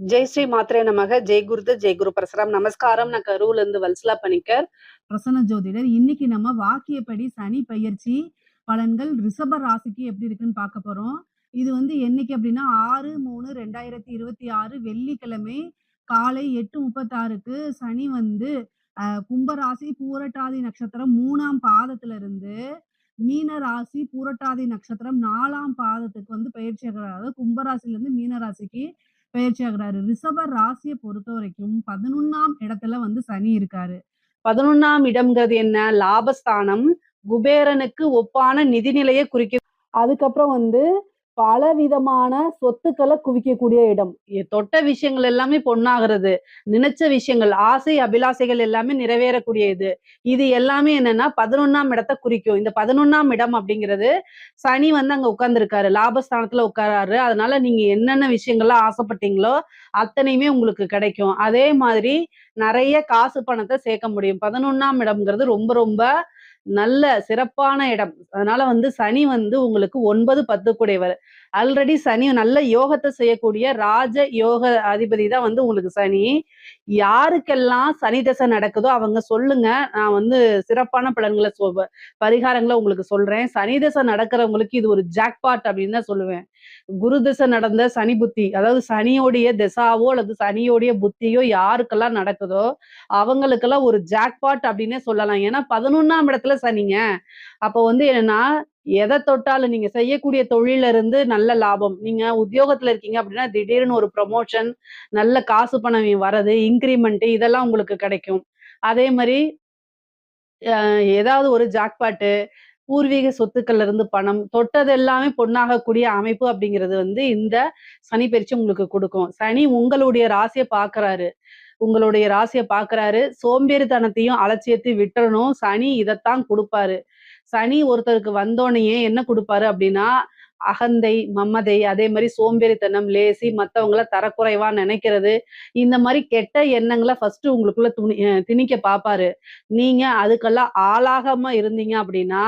ஜெய் ஸ்ரீ மாத்ரே நமக. ஜெய் குருது ஜெய் குரு பரசுராம். நமஸ்காரம். நான் கரூர்ல இருந்து வல்சலா பணிக்கர், பிரசன்ன ஜோதிடர். இன்னைக்கு நம்ம வாக்கியப்படி சனி பெயர்ச்சி பலன்கள் ரிஷப ராசிக்கு எப்படி இருக்குன்னு பார்க்க போறோம். இது என்னைக்கு அப்படின்னா 6/3/2026 வெள்ளிக்கிழமை காலை 8:36க்கு சனி கும்ப ராசி பூரட்டாதி நட்சத்திரம் 3ஆம் பாதத்துல இருந்து மீன ராசி பூரட்டாதி நட்சத்திரம் 4ஆம் பாதத்துக்கு பயிற்சி ஆகிறார். அதாவது கும்பராசில இருந்து மீன ராசிக்கு பயிற்சி ஆகிறாரு. ரிஷப ராசியை பொறுத்த வரைக்கும் 11ஆம் இடத்துல சனி இருக்காரு. 11ஆம் இடம்ங்கிறது என்ன? லாபஸ்தானம். குபேரனுக்கு ஒப்பான நிதிநிலையை குறிக்க. அதுக்கப்புறம் பலவிதமான சொத்துக்களை குவிக்கக்கூடிய இடம். தொட்ட விஷயங்கள் எல்லாமே பொண்ணாகிறது. நினைச்ச விஷயங்கள், ஆசை அபிலாசைகள் எல்லாமே நிறைவேறக்கூடிய இது எல்லாமே என்னன்னா 11ஆம் இடத்தை குறிக்கும். இந்த 11ஆம் இடம் அப்படிங்கிறது சனி அங்க உட்கார்ந்துருக்காரு, லாபஸ்தானத்துல உட்காராரு. அதனால நீங்க என்னென்ன விஷயங்கள்லாம் ஆசைப்பட்டீங்களோ அத்தனையுமே உங்களுக்கு கிடைக்கும். அதே மாதிரி நிறைய காசு பணத்தை சேர்க்க முடியும். 11ஆம் இடம்ங்கிறது ரொம்ப ரொம்ப நல்ல சிறப்பான இடம். அதனால சனி உங்களுக்கு 9, 10 கூடையவர். ஆல்ரெடி சனி நல்ல யோகத்தை செய்யக்கூடிய ராஜ யோக அதிபதி தான் உங்களுக்கு சனி. யாருக்கெல்லாம் சனி தசை நடக்குதோ அவங்க சொல்லுங்க. நான் சிறப்பான பலன்களை பரிகாரங்களை உங்களுக்கு சொல்றேன். சனி தசை நடக்கிறவங்களுக்கு இது ஒரு ஜாக்பாட் அப்படின்னு தான் சொல்லுவேன். குரு தசை நடந்த சனி புத்தி, அதாவது சனியோடைய திசாவோ அல்லது சனியோடைய புத்தியோ யாருக்கெல்லாம் நடக்குதோ அவங்களுக்கெல்லாம் ஒரு ஜாக்பாட் அப்படின்னே சொல்லலாம். ஏன்னா 11ஆம் இடத்துல சனிங்க. அப்போ என்னன்னா எதை தொட்டாலும் நீங்க செய்யக்கூடிய தொழில இருந்து நல்ல லாபம். நீங்க உத்தியோகத்துல இருக்கீங்க அப்படின்னா திடீர்னு ஒரு ப்ரொமோஷன், நல்ல காசு பணம் வரது, இன்கிரிமெண்ட் இதெல்லாம் உங்களுக்கு கிடைக்கும். அதே மாதிரி ஏதாவது ஒரு ஜாக்பாட்டு, பூர்வீக சொத்துக்கள்ல இருந்து பணம், தொட்டது எல்லாமே பொண்ணாகக்கூடிய அமைப்பு அப்படிங்கிறது இந்த சனி பயிற்சி உங்களுக்கு கொடுக்கும். சனி உங்களுடைய ராசியை பார்க்கறாரு. உங்களுடைய ராசியை பார்க்கறாரு. சோம்பேறித்தனத்தையும் அலட்சியத்தையும் விட்டுறணும். சனி இதைத்தான் கொடுப்பாரு. சனி ஒருத்தருக்கு வந்தோடனேயே என்ன கொடுப்பாரு அப்படின்னா அகந்தை, மமதை, அதே மாதிரி சோம்பேறித்தனம், லேசி, மத்தவங்கள தரக்குறைவா நினைக்கிறது, இந்த மாதிரி கெட்ட எண்ணங்களை ஃபர்ஸ்ட் உங்களுக்குள்ள திணிக்க பார்ப்பாரு. நீங்க அதுக்கெல்லாம் ஆளாகாம இருந்தீங்க அப்படின்னா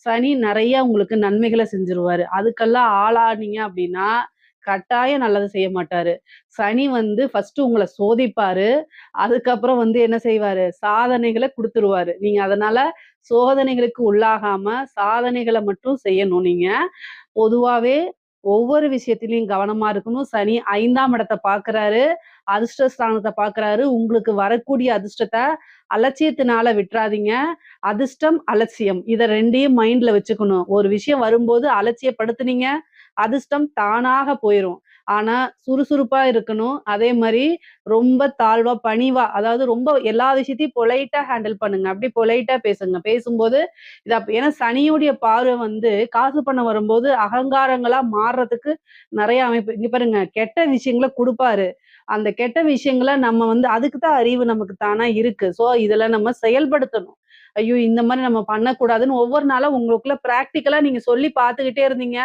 சனி நிறைய உங்களுக்கு நன்மைகளை செஞ்சிருவாரு. அதுக்கெல்லாம் ஆளானீங்க அப்படின்னா கட்டாயம் நல்லது செய்ய மாட்டாரு. சனி ஃபர்ஸ்ட் உங்களை சோதிப்பாரு. அதுக்கப்புறம் என்ன செய்வாரு? சாதனைகளை கொடுத்துருவாரு. நீங்க அதனால சோதனைகளுக்கு உள்ளாகாம சாதனைகளை மட்டும் செய்யணும். நீங்க பொதுவாவே ஒவ்வொரு விஷயத்திலையும் கவனமா இருக்கணும். சனி 5ஆம் இடத்தை பார்க்கறாரு, அதிர்ஷ்டஸ்தானத்தை பார்க்கறாரு. உங்களுக்கு வரக்கூடிய அதிர்ஷ்டத்தை அலட்சியத்தினால விட்டுறாதீங்க. அதிர்ஷ்டம், அலட்சியம் இதை 2யும் மைண்ட்ல வச்சுக்கணும். ஒரு விஷயம் வரும்போது அலட்சியப்படுத்துனீங்க, அதிர்ஷ்டம் தானாக போயிரும். ஆனா சுறுசுறுப்பா இருக்கணும். அதே மாதிரி ரொம்ப தாழ்வா, பணிவா, அதாவது ரொம்ப எல்லா விஷயத்தையும் பொலைட்டா ஹேண்டில் பண்ணுங்க. அப்படி பொலைட்டா பேசுங்க. பேசும்போது ஏன்னா சனியுடைய பார்வை காசு பணம் வரும்போது அகங்காரங்களா மாறுறதுக்கு நிறைய அமைப்பு. இங்க பாருங்க, கெட்ட விஷயங்களை கொடுப்பாரு. அந்த கெட்ட விஷயங்களை நம்ம அதுக்கு தான் அறிவு நமக்கு தானா இருக்கு. சோ இதுல நம்ம செயல்படுத்தணும். ஐயோ இந்த மாதிரி நம்ம பண்ணக்கூடாதுன்னு ஒவ்வொரு நாளும் உங்களுக்குள்ள பிராக்டிக்கலா நீங்க சொல்லி பார்த்துக்கிட்டே இருந்தீங்க,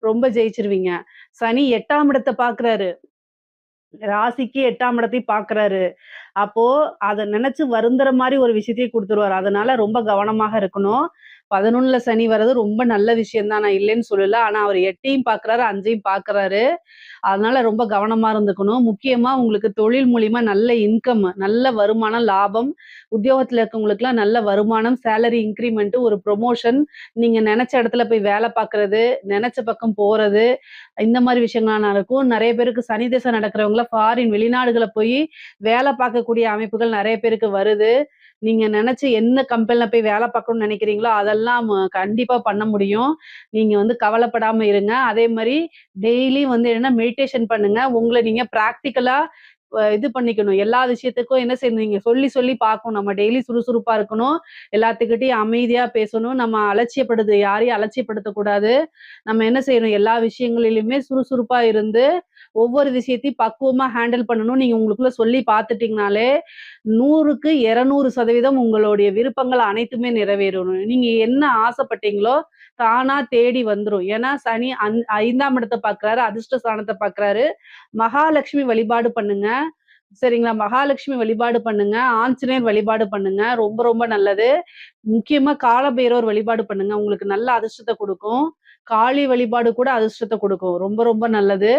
ரொம்ப ஜெயிச்சிருவீங்க. சனி 8ஆம் இடத்தை பார்க்கறாரு. ராசிக்கு 8ஆம் இடத்தையும் பார்க்கறாரு. அப்போ அத நினைச்சு வருந்துற மாதிரி ஒரு விஷயத்தையும் கொடுத்துருவாரு. அதனால ரொம்ப கவனமாக இருக்கணும். 11ல சனி வர்றது ரொம்ப நல்ல விஷயம் தான், நான் இல்லைன்னு சொல்லல. ஆனா அவர் 8ஐயும் பார்க்கறாரு, 5ஐயும் பார்க்கறாரு. அதனால ரொம்ப கவனமா இருந்துக்கணும். முக்கியமா உங்களுக்கு தொழில் மூலியமா நல்ல இன்கம், நல்ல வருமானம், லாபம், உத்தியோகத்துல இருக்கவங்களுக்குலாம் நல்ல வருமானம், சேலரி இன்கிரிமெண்ட், ஒரு ப்ரொமோஷன், நீங்க நினைச்ச இடத்துல போய் வேலை பார்க்கறது, நினைச்ச பக்கம் போறது, இந்த மாதிரி விஷயங்கள்லாம் நடக்கும். நிறைய பேருக்கு சனி திசை நடக்கிறவங்கள ஃபாரின் வெளிநாடுகளை போய் வேலை பார்க்கக்கூடிய அமைப்புகள் நிறைய பேருக்கு வருது. நீங்க நினைச்சு என்ன கம்பெனில போய் வேலை பார்க்கணும்னு நினைக்கிறீங்களோ அதெல்லாம் கண்டிப்பா பண்ண முடியும். நீங்க கவலைப்படாம இருங்க. அதே மாதிரி டெய்லி என்ன மெடிடேஷன் பண்ணுங்க. உங்களை நீங்க பிராக்டிக்கலா இது பண்ணிக்கணும். எல்லா விஷயத்துக்கும் என்ன செய்யணும், நீங்க சொல்லி சொல்லி பார்க்கணும். நம்ம டெய்லி சுறுசுறுப்பா இருக்கணும். எல்லாத்துக்கிட்டையும் அமைதியா பேசணும். நம்ம யாரையும் அலட்சியப்படுத்தக்கூடாது. நம்ம என்ன செய்யணும், எல்லா விஷயங்களிலுமே சுறுசுறுப்பா இருந்து ஒவ்வொரு விஷயத்தையும் பக்குவமா ஹேண்டில் பண்ணணும். நீங்க உங்களுக்குள்ள சொல்லி பார்த்துட்டீங்கனாலே 100க்கு 200% உங்களுடைய விருப்பங்கள் அனைத்துமே நிறைவேறணும். நீங்க என்ன ஆசைப்பட்டீங்களோ தானா தேடி வந்துரும். ஏன்னா சனி 5ஆம் இடத்தை பார்க்கறாரு, அதிர்ஷ்ட ஸ்தானத்தை பார்க்கறாரு. மகாலட்சுமி வழிபாடு பண்ணுங்க. சரிங்களா? மகாலட்சுமி வழிபாடு பண்ணுங்க. ஆஞ்சநேயர் வழிபாடு பண்ணுங்க. ரொம்ப ரொம்ப நல்லது. முக்கியமா காலபைரவர் வழிபாடு பண்ணுங்க. உங்களுக்கு நல்ல அதிர்ஷ்டத்தை கொடுக்கும். காளி வழிபாடு கூட அதிர்ஷ்டத்த குடுக்கும். ரொம்ப ரொம்ப நல்லது.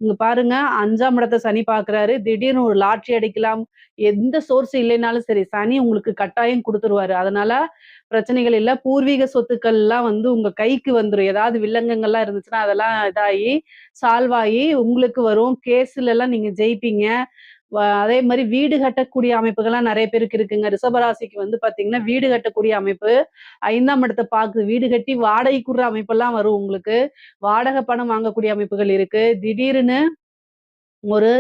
இங்க பாருங்க 5ஆம் இடத்த சனி பார்க்குறாரு. திடீர்னு ஒரு லாட்டரி அடிக்கலாம். எந்த சோர்ஸ் இல்லைனாலும் சரி, சனி உங்களுக்கு கட்டாயம் குடுத்துருவாரு. அதனால பிரச்சனைகள் இல்ல. பூர்வீக சொத்துக்கள்லாம் வந்து உங்க கைக்கு வந்துரும். ஏதாவது வில்லங்கங்கள்லாம் இருந்துச்சுன்னா, அதெல்லாம் இதாயி, சால்வ் ஆயி உங்களுக்கு வரும். கேஸ்லலாம் நீங்க ஜெயிப்பீங்க. அதே மாரி வீடு கட்டக்கூடிய அமைப்புகள்லாம் நெறைய பேருக்கு இருக்குங்க. ரிஷபராசிக்கு வந்து பார்த்தீங்கன்னா, வீடு கட்டக்கூடிய அமைப்பு 5ஆம் இடத்த பாக்குது. வீடு கட்டி வாடகைக்கு விடுற அமைப்பெல்லாம் வரும் உங்களுக்கு. வாடகை பணம் வாங்கக்கூடிய அமைப்புகள் இருக்கு. திடீர்னு ஒரு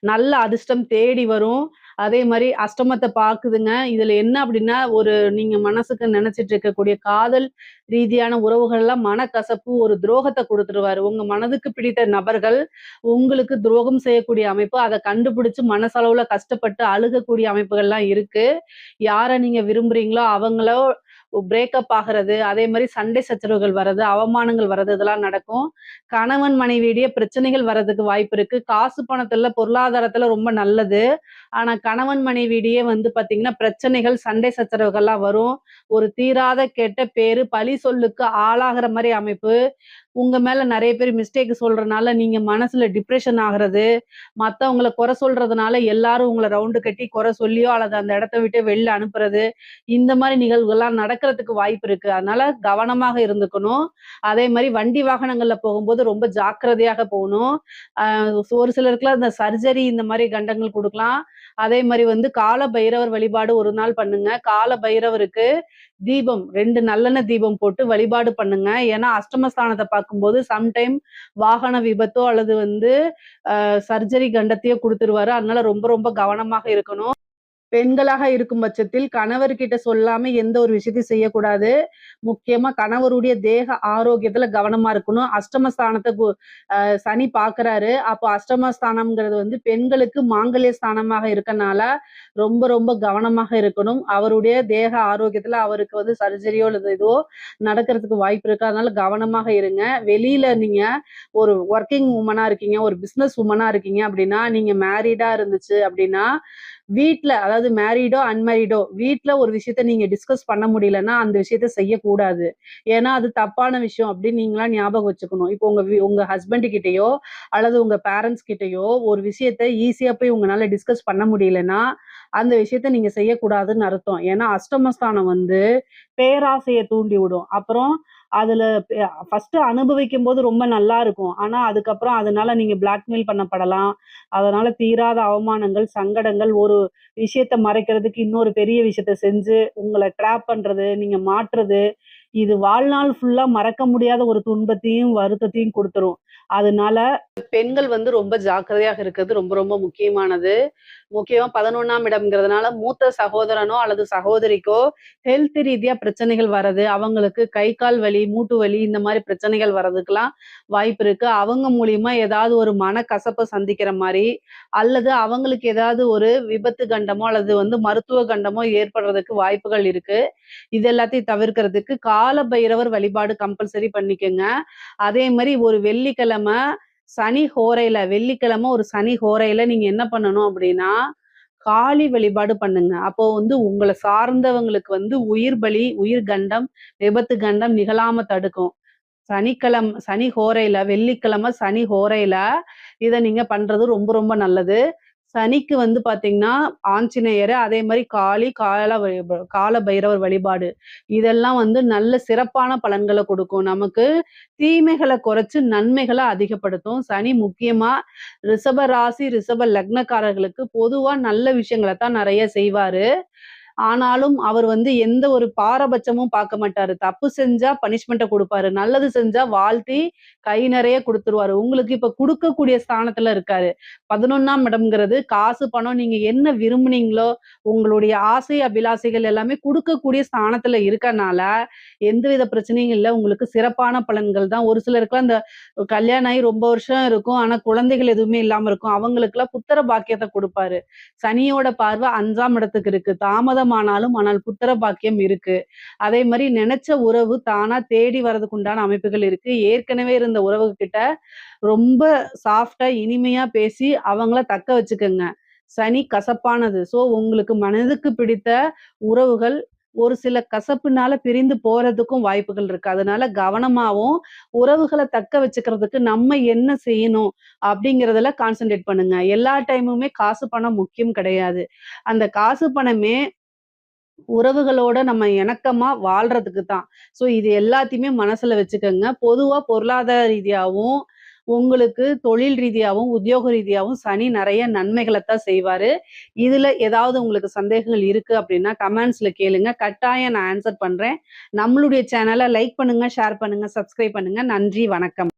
நல்ல அதிர்ஷ்டம் தேடி வரும். அதே மாரி அஷ்டமத்த பாக்குதுங்க. இதுல என்ன அப்டின்னா, ஒரு நீங்க மனசுக்கு நெனச்சிட்டு இருக்கக்கூடிய காதல் ரீதியான உறவுகள்லாம் மனக்கசப்பு, ஒரு துரோகத்த குடுத்துருவாரு. உங்க மனதுக்கு பிடித்த நபர்கள் உங்களுக்கு துரோகம் செய்யக்கூடிய அமைப்பு, அத கண்டுபிடிச்சு மனசளவுல கஷ்டப்பட்டு அழுகக்கூடிய அமைப்புகள்லாம் இருக்கு. யார நீங்க விரும்புறீங்களோ அவங்களோ பிரேக்கப் ஆகுறது, அதே மாரி சண்டை சச்சரவுகள் வர்றது, அவமானங்கள் வர்றது இதெல்லாம் நடக்கும். கணவன் மனைவியிடையே பிரச்சனைகள் வர்றதுக்கு வாய்ப்பு இருக்கு. காசு பணத்துல, பொருளாதாரத்துல ரொம்ப நல்லது. ஆனா கணவன் மனைவியிடையே வந்து பாத்தீங்கன்னா, பிரச்சனைகள், சண்டை சச்சரவுகள்லாம் வரும். ஒரு தீராத கெட்ட பேரு, பழி சொல்லுக்கு ஆளாகுற மாரி அமைப்பு. உங்க மேல நெறைய பேர் மிஸ்டேக் சொல்றனால, நீங்க மனசுல டிப்ரஷன் ஆகுறது, மத்தவங்கள குறை சொல்றதுனால எல்லாரும் உங்கள ரவுண்டு கட்டி குறை சொல்லியோ, அல்லது அந்த இடத்த விட்டு வெளில அனுப்புறது, இந்த மாரி நிகழ்வுகள்லாம் நடக்கிறதுக்கு வாய்ப்பு இருக்கு. அதனால கவனமாக இருந்துக்கணும். அதே மாரி வண்டி வாகனங்கள்ல போகும்போது ரொம்ப ஜாக்கிரதையாக போணும். அ ஒரு சிலருக்குலாம் இந்த சர்ஜரி இந்த மாரி கண்டங்கள் குடுக்கலாம். அதே மாரி வந்து கால பைரவர் வழிபாடு ஒரு நாள் பண்ணுங்க. கால பைரவருக்கு தீபம் 2 நல்லெண்ணெய் தீபம் போட்டு வழிபாடு பண்ணுங்க. ஏன்னா அஷ்டமஸ்தானத்த பார்க்கும்போது சம்டைம் வாகன விபத்தோ அல்லது வந்து சர்ஜரி கண்டத்தையோ குடுத்துருவாரு. அதனால ரொம்ப ரொம்ப கவனமாக இருக்கணும். பெண்களாக இருக்கும் பட்சத்தில் கணவர்கிட்ட சொல்லாம எந்த ஒரு விஷயத்தையும் செய்யக்கூடாது. முக்கியமா கணவருடைய தேக ஆரோக்கியத்துல கவனமா இருக்கணும். அஷ்டமஸ்தானத்த சனி பார்க்குறாரு. அப்போ அஷ்டமஸ்தானம்ங்கிறது வந்து பெண்களுக்கு மாங்கல்ய ஸ்தானமாக இருக்கனால, ரொம்ப ரொம்ப கவனமாக இருக்கணும். அவருடைய தேக ஆரோக்கியத்துல அவருக்கு வந்து சர்ஜரியோ அல்லது எதுவோ நடக்கிறதுக்கு வாய்ப்பு இருக்கு. அதனால கவனமாக இருங்க. வெளியில நீங்க ஒரு வொர்க்கிங் வுமனா இருக்கீங்க, ஒரு பிசினஸ் வுமனா இருக்கீங்க அப்படின்னா, நீங்க மேரிடா இருந்துச்சு அப்படின்னா, வீட்ல அதாவது மேரிடோ, அன்மேரிடோ வீட்ல ஒரு விஷயத்த நீங்க டிஸ்கஸ் பண்ண முடியலன்னா, அந்த விஷயத்த செய்யக்கூடாது. ஏன்னா, அது தப்பான விஷயம் அப்படின்னு நீங்களா ஞாபகம் வச்சுக்கணும். இப்போ உங்க ஹஸ்பண்ட் கிட்டயோ, அல்லது உங்க பேரண்ட்ஸ் கிட்டயோ ஒரு விஷயத்த ஈஸியா போய் உங்கனால டிஸ்கஸ் பண்ண முடியலன்னா, அந்த விஷயத்த நீங்க செய்யக்கூடாதுன்னு அர்த்தம். ஏன்னா, அஷ்டமஸ்தானம் வந்து பேராசைய தூண்டிவிடும். அப்புறம் அதுல ஃபர்ஸ்ட்டு அனுபவிக்கும்போது ரொம்ப நல்லா இருக்கும். ஆனா, அதுக்கப்புறம் அதனால நீங்க பிளாக்மெயில் பண்ணப்படலாம். அதனால தீராத அவமானங்கள், சங்கடங்கள், ஒரு விஷயத்த மறைக்கிறதுக்கு இன்னொரு பெரிய விஷயத்த செஞ்சு, உங்கள ட்ராப் பண்றது, நீங்க மாட்டுறது, இது வாழ்நாள் ஃபுல்லா மறக்க முடியாத ஒரு துன்பத்தையும், வருத்தத்தையும் குடுத்துரும். அதனால பெண்கள் வந்து ரொம்ப ஜாக்கிரதையாக இருக்கிறது ரொம்ப ரொம்ப முக்கியமானது. முக்கியமா 11ஆம் இடம்ங்கிறதுனால மூத்த சகோதரனோ அல்லது சகோதரிக்கோ ஹெல்த் ரீதியா பிரச்சனைகள் வர்றது, அவங்களுக்கு கை, கால் வலி, மூட்டு வலி இந்த மாரி பிரச்சனைகள் வர்றதுக்கெல்லாம் வாய்ப்பு இருக்கு. அவங்க மூலியமா ஏதாவது ஒரு மனக்கசப்ப சந்திக்கிற மாரி, அல்லது அவங்களுக்கு ஏதாவது ஒரு விபத்து கண்டமோ அல்லது வந்து மருத்துவ கண்டமோ ஏற்படுறதுக்கு வாய்ப்புகள் இருக்கு. இது எல்லாத்தையும் தவிர்க்கிறதுக்கு கால பைரவர் வழிபாடு கம்பல்சரி பண்ணிக்கங்க. அதே மாரி ஒரு வெள்ளிக்கிழமை சனி ஹோரையில வெள்ளிக்கிழமை ஒரு சனி ஹோரையில நீங்க என்ன பண்ணணும் அப்படின்னா, காளி வழிபாடு பண்ணுங்க. அப்போ வந்து உங்கள சார்ந்தவங்களுக்கு வந்து உயிர் பலி, உயிர் கண்டம், விபத்து கண்டம் நிகழாம தடுக்கும். சனி ஹோரையில வெள்ளிக்கிழமை சனி ஹோரையில இத நீங்க பண்றது ரொம்ப ரொம்ப நல்லது. சனிக்கு வந்து பார்த்தீங்கன்னா, ஆஞ்சநேயரு, அதே மாரி காளி, கால பைரவர் வழிபாடு. இதெல்லாம் வந்து நல்ல சிறப்பான பலன்கள குடுக்கும். நமக்கு தீமைகள குறைச்சு நன்மைகள அதிகப்படுத்தும். சனி முக்கியமா ரிஷப ராசி, ரிஷப லக்னக்காரர்களுக்கு பொதுவா நல்ல விஷயங்கள தான் நெறைய செய்வாரு. ஆனாலும் அவர் வந்து எந்த ஒரு பாரபட்சமும் பார்க்க மாட்டாரு. தப்பு செஞ்சா பனிஷ்மென்ட்ட குடுப்பாரு. நல்லது செஞ்சா வாழ்த்தி கை நெறைய குடுத்துருவாரு. உங்களுக்கு இப்ப குடுக்கக்கூடிய ஸ்தானத்துல இருக்காரு. 11ஆம் இடம்ங்கிறது காசு, பணம் நீங்க என்ன விரும்புனீங்களோ, உங்களுடைய ஆசை, அபிலாசைகள் எல்லாமே குடுக்கக்கூடிய ஸ்தானத்துல இருக்கனால, எந்தவித பிரச்சனையும் இல்ல. உங்களுக்கு சிறப்பான பலன்கள் தான். ஒரு சிலருக்குலாம் இந்த கல்யாணம் ஆகி ரொம்ப வருஷம் இருக்கும். ஆனா குழந்தைகள் எதுவுமே இல்லாம இருக்கும். அவங்களுக்கெல்லாம் புத்திர பாக்கியத்த குடுப்பாரு. சனியோட பார்வை 5ஆம் இடத்துக்கு இருக்கு. தாமதமானாலும் ஆனால் புத்திர பாக்கியம் இருக்கு. அதே மாரி நெனச்ச உறவு தானா தேடி வரதுக்கு உண்டான அமைப்புகள் இருக்கு. ஏற்கனவே இருந்த உறவுகிட்ட ரொம்ப சாஃப்ட்டா, இனிமையா பேசி அவங்கள தக்க வச்சுக்கங்க. சனி கசப்பானது. உங்களுக்கு மனதுக்கு பிடித்த உறவுகள் ஒரு சில கசப்புனால பிரிந்து போறதுக்கும் வாய்ப்புகள் இருக்கு. அதனால கவனமாவும், உறவுகள தக்க வச்சுக்கிறதுக்கு நம்ம என்ன செய்யணும் அப்படிங்கிறதுல கான்சன்ட்ரேட் பண்ணுங்க. எல்லா டைமுமே காசு, பணம் முக்கியம் கிடையாது. அந்த காசு, பணமே உறவுகளோட நம்ம இணக்கமா வாழ்றதுக்கு தான். ஸோ இது எல்லாத்தையுமே மனசுல வச்சுக்கங்க. பொதுவா பொருளாதார ரீதியாவும், உங்களுக்கு தொழில் ரீதியாவும், உத்தியோக ரீதியாவும் சனி நெறைய நன்மைகளத்தான் செய்வாரு. இதுல ஏதாவது உங்களுக்கு சந்தேகங்கள் இருக்கு அப்படின்னா, கமெண்ட்ஸ்ல கேளுங்க. கட்டாயம் நான் ஆன்சர் பண்றேன். நம்மளுடைய சேனல லைக் பண்ணுங்க, ஷேர் பண்ணுங்க, சப்ஸ்கிரைப் பண்ணுங்க. நன்றி, வணக்கம்.